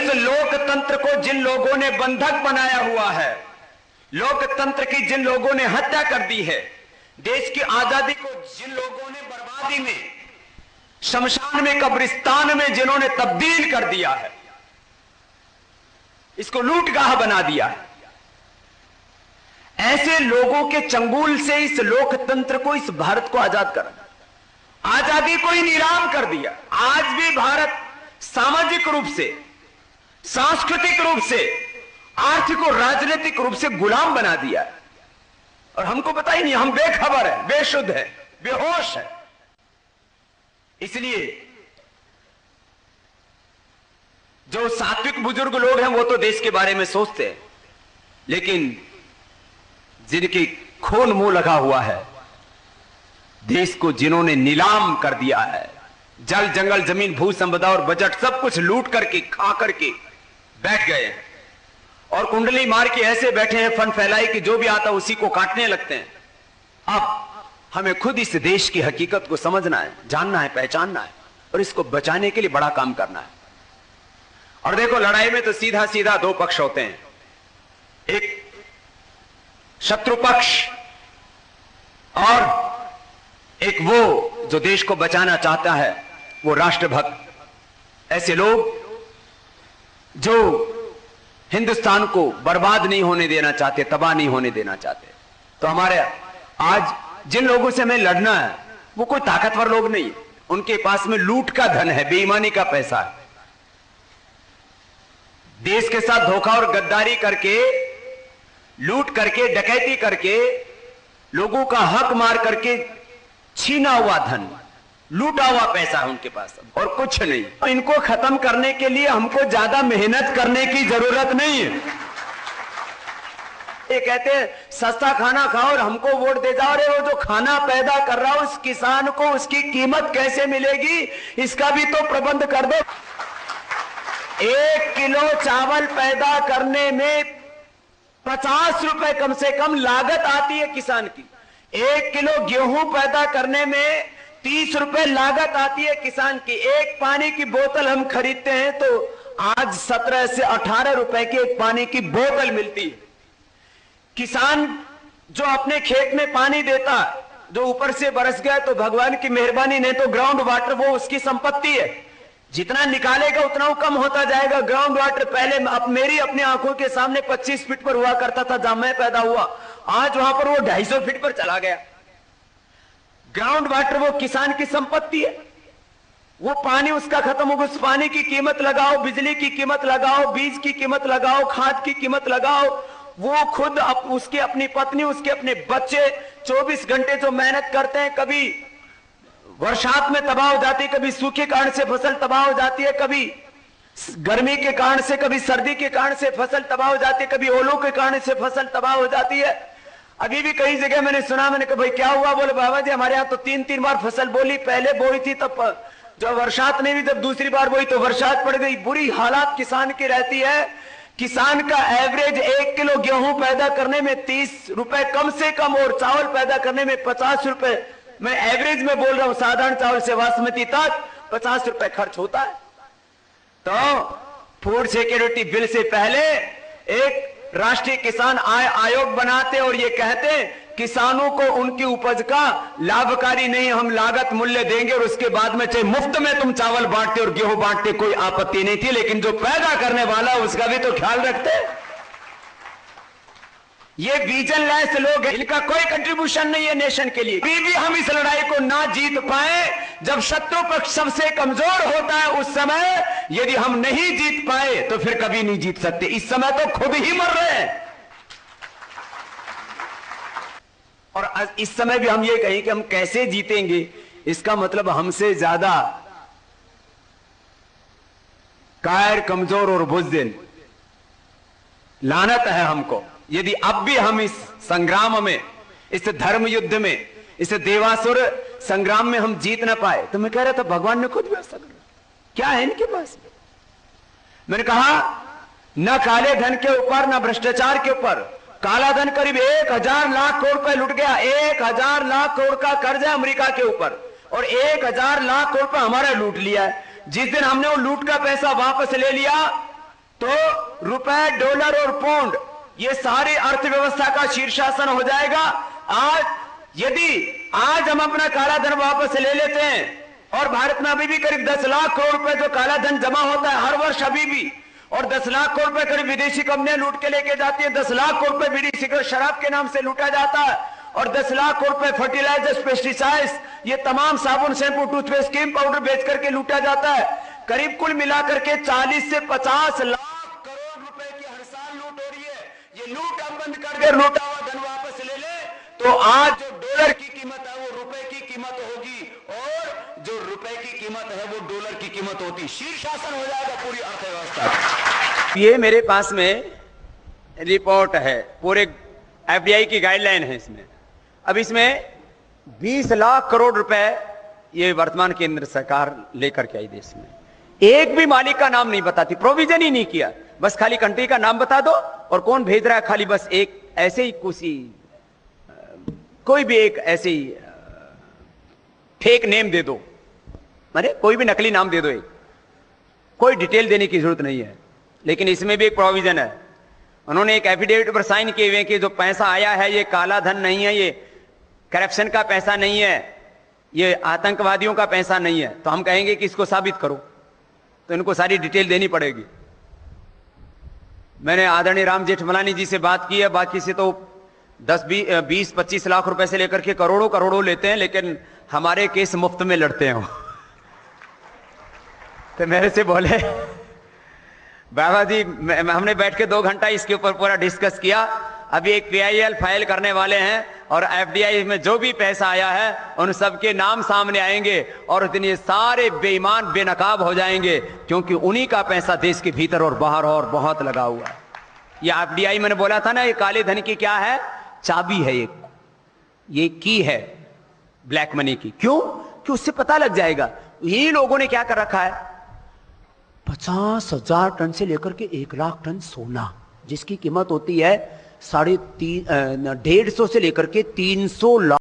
इस लोकतंत्र को जिन लोगों ने बंधक बनाया हुआ है, लोकतंत्र की जिन लोगों ने हत्या कर दी है, देश की आजादी को जिन लोगों ने बर्बादी में, शमशान में, कब्रिस्तान में जिन्होंने तब्दील कर दिया है, इसको लूटगाह बना दिया है, ऐसे लोगों के चंगुल से इस लोकतंत्र को, इस भारत को आजाद करा, आजादी को ही नीलाम कर दिया। आज भी भारत सामाजिक रूप से, सांस्कृतिक रूप से, आर्थिक और राजनीतिक रूप से गुलाम बना दिया है और हमको पता ही नहीं, हम बेखबर है, बेशुद्ध है, बेहोश है। इसलिए जो सात्विक बुजुर्ग लोग हैं वो तो देश के बारे में सोचते हैं, लेकिन जिनकी खून मुंह लगा हुआ है, देश को जिन्होंने नीलाम कर दिया है, जल जंगल जमीन भू संपदा और बजट सब कुछ लूट करके खा करके बैठ गए हैं और कुंडली मार के ऐसे बैठे हैं फन फैलाई कि जो भी आता उसी को काटने लगते हैं। अब हमें खुद इस देश की हकीकत को समझना है, जानना है, पहचानना है और इसको बचाने के लिए बड़ा काम करना है। और देखो, लड़ाई में तो सीधा सीधा दो पक्ष होते हैं, एक शत्रु पक्ष और एक वो जो देश को बचाना चाहता है, वो राष्ट्रभक्त। ऐसे लोग जो हिंदुस्तान को बर्बाद नहीं होने देना चाहते, तबाह नहीं होने देना चाहते। तो हमारे आज जिन लोगों से हमें लड़ना है वो कोई ताकतवर लोग नहीं, उनके पास में लूट का धन है, बेईमानी का पैसा है, देश के साथ धोखा और गद्दारी करके, लूट करके, डकैती करके, लोगों का हक मार करके छीना हुआ धन, लूटा हुआ पैसा है उनके पास और कुछ नहीं। इनको खत्म करने के लिए हमको ज्यादा मेहनत करने की जरूरत नहीं है। ये कहते हैं सस्ता खाना खाओ और हमको वोट दे जाओ। रे वो जो खाना पैदा कर रहा हो उस किसान को उसकी कीमत कैसे मिलेगी, इसका भी तो प्रबंध कर दो। 1 किलो चावल पैदा करने में 50 रुपए कम से कम लागत आती है किसान की। 1 किलो गेहूं पैदा करने में 30 रुपए लागत आती है किसान की। एक पानी की बोतल हम खरीदते हैं तो आज 17 से 18 रुपए की एक पानी की बोतल मिलती है। किसान जो अपने खेत में पानी देता, जो ऊपर से बरस गया तो भगवान की मेहरबानी, नहीं तो ग्राउंड वाटर वो उसकी संपत्ति है, जितना निकालेगा उतना वो कम होता जाएगा। ग्राउंड वाटर पहले मेरी अपनी आंखों के सामने 25 फीट पर हुआ करता था जहां मैं पैदा हुआ, आज वहां पर वो 250 फीट पर चला गया। ग्राउंड वाटर वो किसान की संपत्ति है, वो पानी उसका खत्म होगा, उस पानी की कीमत लगाओ, बिजली की कीमत लगाओ, बीज की कीमत लगाओ, खाद की कीमत लगाओ, वो खुद उसकी अपनी पत्नी, उसके अपने बच्चे 24 घंटे जो मेहनत करते हैं, कभी वर्षात में तबाह हो जाती है, कभी सूखे कारण से फसल तबाह हो जाती है, कभी गर्मी के कारण से, कभी सर्दी के कारण से फसल तबाह हो जाती है, कभी ओलों के कारण से फसल तबाह हो जाती है। अभी भी कई जगह मैंने सुना, मैंने कहा भाई क्या हुआ, बोले बाबा जी हमारे यहाँ तो 3-3 बार फसल बोली, पहले बोई थी तब जो बरसात नहीं हुई, जब दूसरी बार बोई तो बरसात पड़ गई। बुरी हालात किसान की रहती है। किसान का एवरेज 1 किलो गेहूं पैदा करने में 30 रुपए कम से कम और चावल पैदा करने में 50 रुपए, मैं एवरेज में बोल रहा हूं, साधारण चावल से बासमती तक 50 रुपए खर्च होता है। तो फूड सिक्योरिटी बिल से पहले एक राष्ट्रीय किसान आय आयोग बनाते और ये कहते किसानों को उनकी उपज का लाभकारी नहीं, हम लागत मूल्य देंगे और उसके बाद में चाहे मुफ्त में तुम चावल बांटते और गेहूं बांटते कोई आपत्ति नहीं थी, लेकिन जो पैदा करने वाला उसका भी तो ख्याल रखते। ये विजनलेस लोग हैं, इनका कोई कंट्रीब्यूशन नहीं है नेशन के लिए। अभी भी हम इस लड़ाई को ना जीत पाए, जब शत्रु पक्ष सबसे कमजोर होता है उस समय यदि हम नहीं जीत पाए तो फिर कभी नहीं जीत सकते। इस समय तो खुद ही मर रहे हैं। और इस समय भी हम ये कहें कि हम कैसे जीतेंगे, इसका मतलब हमसे ज्यादा कायर, कमजोर और बुज़दिल लानत है हमको यदि अब भी हम इस संग्राम में, इस धर्म युद्ध में, इस देवासुर संग्राम में हम जीत ना पाए। तो मैं कह रहा था भगवान ने खुद व्यवस्था कर, क्या है इनके पास। मैंने कहा न काले धन के ऊपर, न भ्रष्टाचार के ऊपर। काला धन करीब 1000 लाख करोड़ रुपए लुट गया। 1000 लाख करोड़ का कर्ज है अमेरिका के ऊपर और 1000 लाख करोड़ रुपए हमारा लूट लिया है। जिस दिन हमने वो लूट का पैसा वापस ले लिया तो रुपए, डॉलर और पाउंड, ये सारी अर्थव्यवस्था का शीर्षासन हो जाएगा। आज यदि आज हम अपना काला धन वापस ले लेते हैं, और भारत में अभी भी करीब 10 लाख करोड़ रुपए जो काला धन जमा होता है हर वर्ष अभी भी, और 10 लाख करोड़ रुपए करीब विदेशी कंपनियां लूट के लेके जाती है, 10 लाख करोड़ रुपए बीड़ी सिगरेट शराब के नाम से लूटा जाता है, और 10 लाख करोड़ रुपए फर्टिलाइजर्स, पेस्टिसाइड्स, ये तमाम साबुन, शैंपू, टूथपेस्ट, क्रीम पाउडर बेच करके लूटा जाता है। करीब कुल मिलाकर के 40 से 50 लाख करोड़ रुपए की हर साल लूट हो रही है। ये लूट हम बंद करके लूटा हुआ धन वापस ले ले तो आज जो डॉलर की कीमत है वो रुपए की कीमत होगी, और जो रुपए की कीमत है वो डॉलर की कीमत होती। शीर्षासन हो जाएगा पूरी अर्थव्यवस्था। ये मेरे पास में रिपोर्ट है, पूरे एफडीआई की गाइडलाइन है इसमें। अब इसमें 20 लाख करोड़ रुपए ये वर्तमान केंद्र सरकार लेकर के आई देश में। एक भी मालिक का नाम नहीं बताती, प्रोविजन ही नहीं किया, बस खाली कंट्री का नाम बता दो और कौन भेज रहा है, खाली बस एक ऐसे ही कोई भी एक ऐसे ही फेक नेम दे दो, माने कोई भी नकली नाम दे दो, एक कोई डिटेल देने की जरूरत नहीं है। लेकिन इसमें भी एक प्रोविजन है, उन्होंने एक एफिडेविट पर साइन किए हुए कि जो पैसा आया है ये काला धन नहीं है, ये करप्शन का पैसा नहीं है, ये आतंकवादियों का पैसा नहीं है। तो हम कहेंगे कि इसको साबित करो, तो इनको सारी डिटेल देनी पड़ेगी। मैंने आदरणीय राम जेठमलानी जी से बात की है, बाकी से तो 10-20-25 लाख रुपए से लेकर के करोड़ों लेते हैं, लेकिन हमारे केस मुफ्त में लड़ते हैं। तो मेरे से बोले बाबा जी, हमने बैठ के 2 घंटा इसके ऊपर पूरा डिस्कस किया। अभी एक पीआईएल फाइल करने वाले हैं और एफडीआई में जो भी पैसा आया है उन सबके नाम सामने आएंगे और इतने सारे बेईमान बेनकाब हो जाएंगे, क्योंकि उन्हीं का पैसा देश के भीतर और बाहर और बहुत लगा हुआ है। ये एफडीआई मैंने बोला था ना, ये काले धन की क्या है, चाबी है, ये की है ब्लैक मनी की। क्यों? कि उससे पता लग जाएगा। यही लोगों ने क्या कर रखा है, 50,000 टन से लेकर के 1 लाख टन सोना, जिसकी कीमत होती है 150 से लेकर के 300 लाख